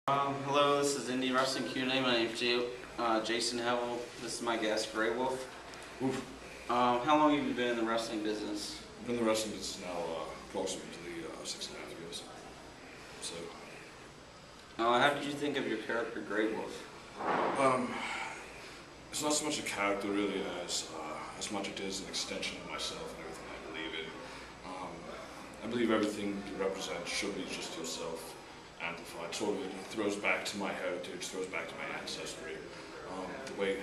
Hello, this is Indie Wrestling Q&A. My name is Jason Howell. This is my guest, Greywolf. How long have you been in the wrestling business? I've been in the wrestling business now approximately 6.5 years. So, how did you think of your character, Greywolf? It's not so much a character really as much it is an extension of myself and everything I believe in. I believe everything you represent should be just yourself amplified. Sort of it throws back to my heritage, throws back to my ancestry. The way,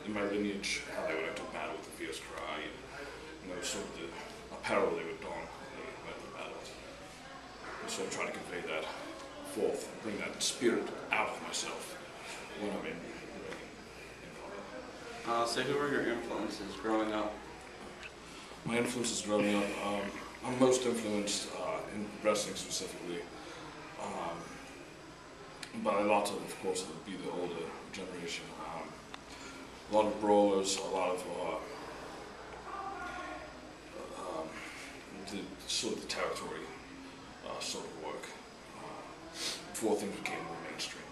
in my lineage, how they went into battle with the fierce cry, and, sort of the apparel they would don when they went to battle. And so I'm trying to convey that forth, bring that spirit out of myself when I'm in combat. So who were your influences growing up? My influences growing up, I'm most influenced in wrestling specifically by a lot of course, it would be the older generation. A lot of brawlers, a lot of the sort of the territory sort of work before things became more mainstream.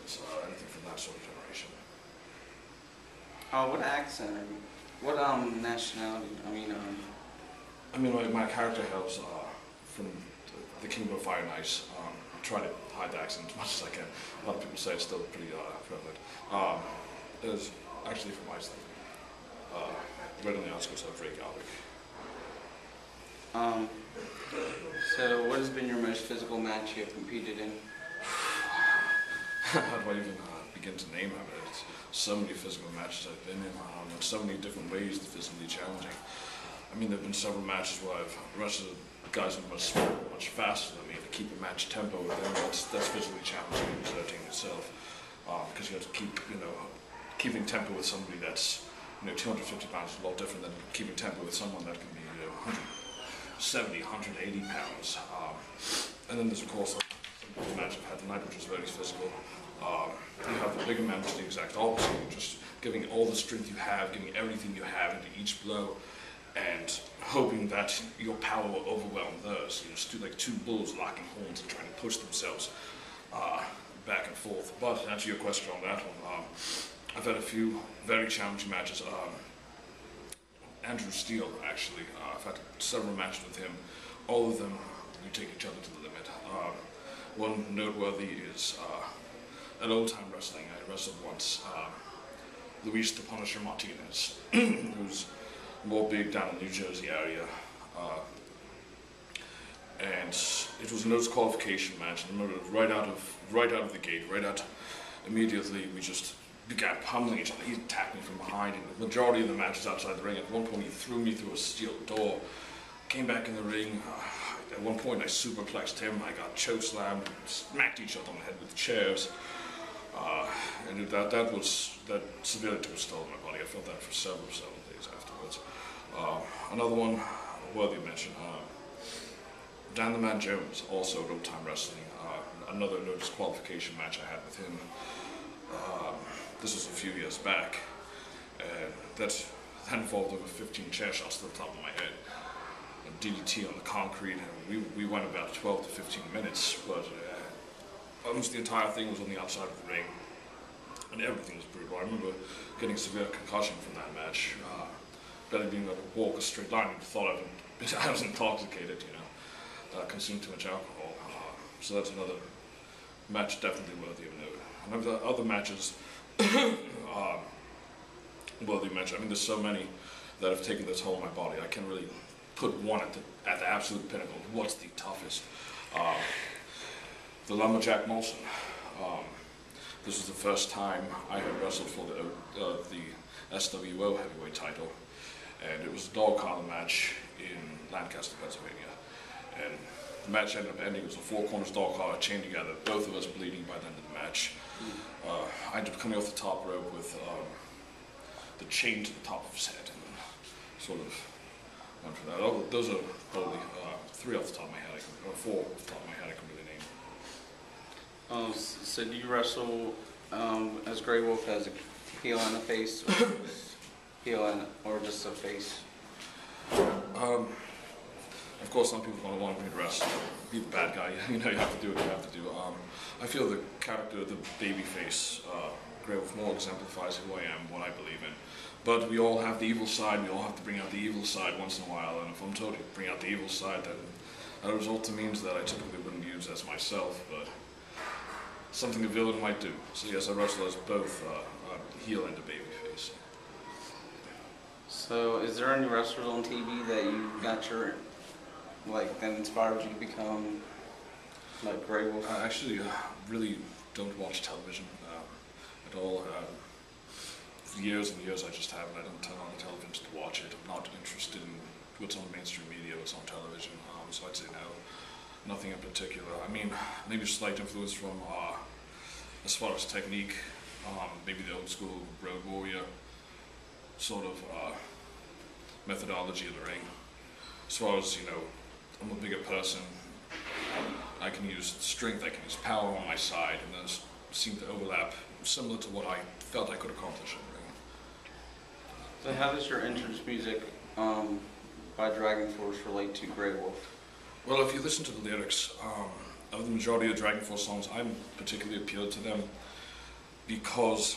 It's anything from that sort of generation. What accent are you? What nationality? My character hails from the Kingdom of Fire and Ice. I try to hide the accent as much as I can. A lot of people say it's still pretty prevalent. It is actually from Iceland. Right on the outskirts of Reykjavik. So what has been your most physical match you have competed in? How do I even begin to name them? It's so many physical matches I've been in, in so many different ways to physically challenging. There have been several matches where I've wrestled guys who are much faster than me to keep a match tempo with them. That's physically challenging and exerting itself, because you have to keep, keeping tempo with somebody that's, 250 pounds is a lot different than keeping tempo with someone that can be, 170, 180 pounds. And then there's of course the match I've had tonight, which was very physical. You have the bigger man, which is the exact opposite. You're just giving all the strength you have, giving everything you have into each blow, and hoping that your power will overwhelm theirs. Just do like two bulls locking horns and trying to push themselves back and forth. But to answer your question on that one, I've had a few very challenging matches. Andrew Steele, actually, I've had several matches with him. All of them, we take each other to the limit. One noteworthy is at Old Time Wrestling. I wrestled once Luis the Punisher Martinez, who's more big down in the New Jersey area, and it was a no qualification match. I remember right out of the gate, immediately we just began pummeling each other. He attacked me from behind, and the majority of the match was outside the ring. At one point he threw me through a steel door, came back in the ring. At one point I superplexed him, I got chokeslammed, smacked each other on the head with chairs, and that severely took a toll on my body. I felt that for several days afterwards. Another one worthy of mention, Dan the Man Jones, also at Old Time Wrestling. Another no disqualification match I had with him. This was a few years back, and that involved over 15 chair shots to the top of my head, and DDT on the concrete, and we went about 12 to 15 minutes, but almost the entire thing was on the outside of the ring, and everything was brutal. I remember getting severe concussion from that match. Barely being able to walk a straight line, and thought I was intoxicated, consumed too much alcohol. So that's another match definitely worthy of note. And of the other matches worthy of mention, there's so many that have taken the toll on my body. I can't really put one at the absolute pinnacle. What's the toughest? The Lumberjack Molson. This was the first time I had wrestled for the SWO heavyweight title. And it was a dog collar match in Lancaster, Pennsylvania. And the match ended up ending. It was a four corners dog collar chained together, both of us bleeding by the end of the match. I ended up coming off the top rope with the chain to the top of his head, and sort of went for that. Those are probably three off the top of my head, or four off the top of my head I can really name. So do you wrestle as Greywolf as a heel and a face, or just a face? Of course, some people want me to wrestle, be the bad guy. You have to do what you have to do. I feel the character, the babyface, Greywolf more exemplifies who I am, what I believe in. But we all have the evil side, we all have to bring out the evil side once in a while, and if I'm told to bring out the evil side, then that result means that I typically wouldn't use as myself, but something a villain might do. So yes, I wrestle as both a heel and a babyface. So, is there any wrestlers on TV that you got your, like, that inspired you to become, like, Greywolf? I actually really don't watch television at all. For years and years I just haven't. I don't turn on the television to watch it. I'm not interested in what's on mainstream media, what's on television, so I'd say no, nothing in particular. I mean, maybe a slight influence from, as far as technique, maybe the old school Road Warrior sort of methodology of the ring. As far as, you know, I'm a bigger person, I can use strength, I can use power on my side, and those seem to overlap, similar to what I felt I could accomplish in the ring. So how does your entrance music by Dragon Force relate to Greywolf? Well, if you listen to the lyrics of the majority of Dragon Force songs, I'm particularly appealed to them because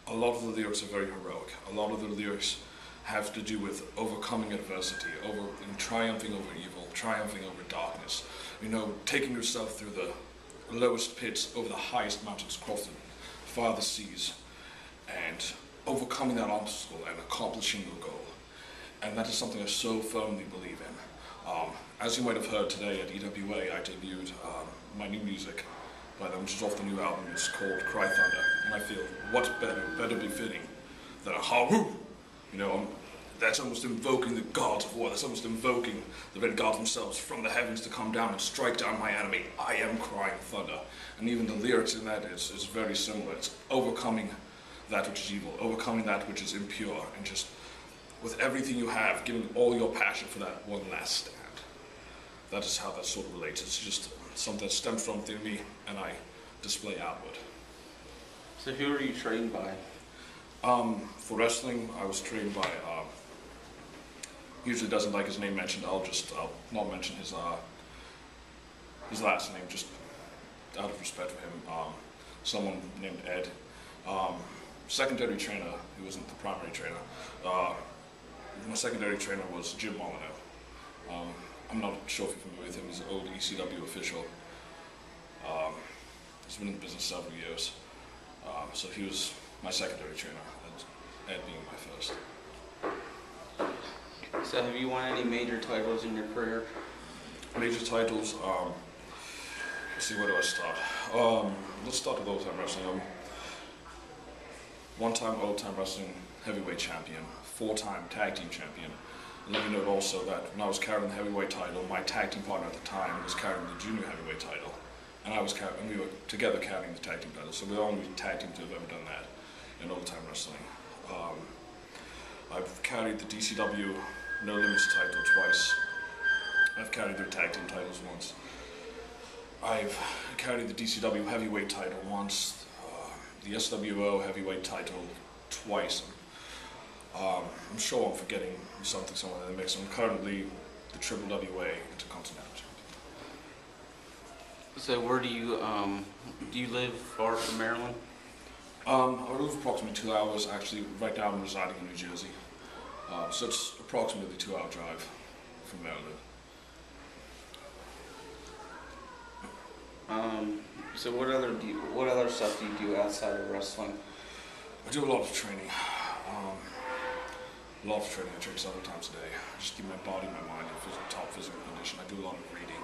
a lot of the lyrics are very heroic. A lot of the lyrics have to do with overcoming adversity, triumphing over evil, triumphing over darkness. You know, taking yourself through the lowest pits, over the highest mountains, across the farthest seas, and overcoming that obstacle and accomplishing your goal. And that is something I so firmly believe in. As you might have heard today at EWA, I debuted my new music by them, which is off the new album. It's called Cry Thunder. And I feel, what better befitting than a ha-woo? You know, that's almost invoking the gods of war. That's almost invoking the red gods themselves from the heavens to come down and strike down my enemy. I am crying thunder. And even the lyrics in that is very similar. It's overcoming that which is evil, overcoming that which is impure, and just with everything you have, giving all your passion for that one last stand. That is how that sort of relates. It's just something that stems from within me, and I display outward. So who are you trained by? For wrestling, I was trained by, usually doesn't like his name mentioned, I'll not mention his last name, just out of respect for him. Someone named Ed. Secondary trainer, who wasn't the primary trainer. My secondary trainer was Jim Molyneux. I'm not sure if you're familiar with him. He's an old ECW official. He's been in the business several years. So he was my secondary trainer, and Ed being my first. So have you won any major titles in your career? Major titles, let's see, where do I start? Let's start with old time wrestling. One-time old time wrestling heavyweight champion, 4-time tag team champion. And let me note also that when I was carrying the heavyweight title, my tag team partner at the time was carrying the junior heavyweight title, and we were together carrying the tag team title. So we're the only tag team to have ever done that in old time wrestling. I've carried the DCW No Limits title twice. I've carried their tag team titles once. I've carried the DCW heavyweight title once. The SWO heavyweight title twice. I'm sure I'm forgetting something somewhere in the mix. I'm currently the WWA Intercontinental Champion. So where do you live far from Maryland? I live approximately 2 hours. Actually, right now I'm residing in New Jersey. So it's approximately a 2-hour drive from Maryland. So what other stuff do you do outside of wrestling? I do a lot of training. I train several times a day. I just keep my body, my mind in top physical condition. I do a lot of reading.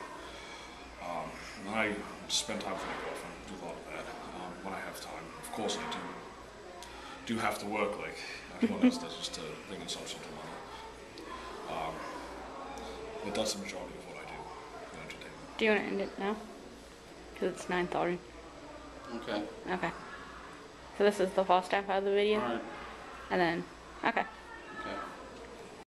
And I spend time with my girlfriend. Do a lot of that when I have time. Of course, I do have to work like everyone else does, just to bring in some sort of money. But that's the majority of what I do in entertainment. Do you want to end it now? Because it's 9:30. Okay. Okay. So this is the false staff out of the video? Alright. And then, okay. Okay.